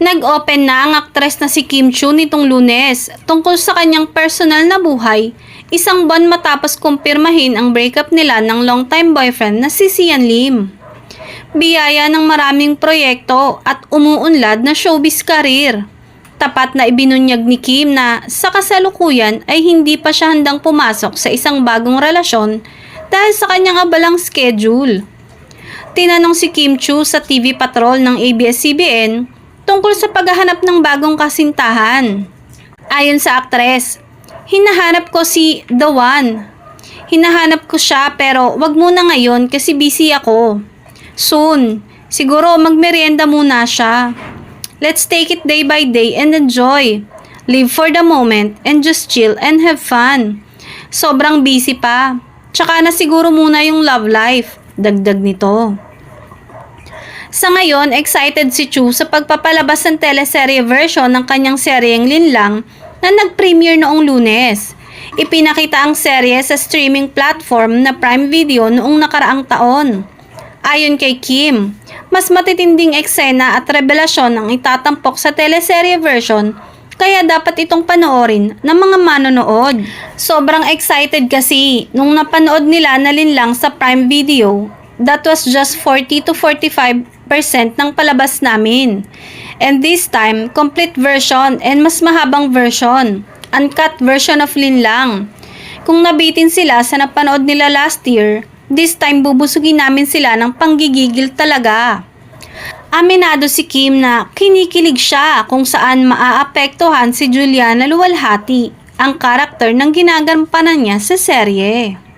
Nag-open na ang aktres na si Kim Chiu nitong Lunes tungkol sa kanyang personal na buhay, isang buwan matapos kumpirmahin ang breakup nila ng longtime boyfriend na si Sian Lim. Biyaya ng maraming proyekto at umuunlad na showbiz career. Tapat na ibinunyag ni Kim na sa kasalukuyan ay hindi pa siya handang pumasok sa isang bagong relasyon dahil sa kanyang abalang schedule. Tinanong si Kim Chiu sa TV Patrol ng ABS-CBN tungkol sa paghahanap ng bagong kasintahan. Ayon sa aktres, hinahanap ko si The One. Hinahanap ko siya pero wag muna ngayon kasi busy ako. Soon, siguro magmerienda muna siya. Let's take it day by day and enjoy. Live for the moment and just chill and have fun. Sobrang busy pa. Tsaka na siguro muna yung love life. Dagdag nito. Sa ngayon, excited si Chiu sa pagpapalabas ng teleserye version ng kanyang seryeng Linlang na nag-premiere noong Lunes. Ipinakita ang serye sa streaming platform na Prime Video noong nakaraang taon. Ayon kay Kim, mas matitinding eksena at revelasyon ang itatampok sa teleserye version kaya dapat itong panoorin ng mga manonood. Sobrang excited kasi nung napanood nila na Linlang sa Prime Video. That was just 40 to 45% ng palabas namin. And this time, complete version and mas mahabang version. Uncut version of Linlang. Kung nabitin sila sa napanood nila last year, this time bubusugin namin sila ng panggigigil talaga. Aminado si Kim na kinikilig siya kung saan maaapektuhan si Juliana Luwalhati, ang karakter ng ginagampanan niya sa serye.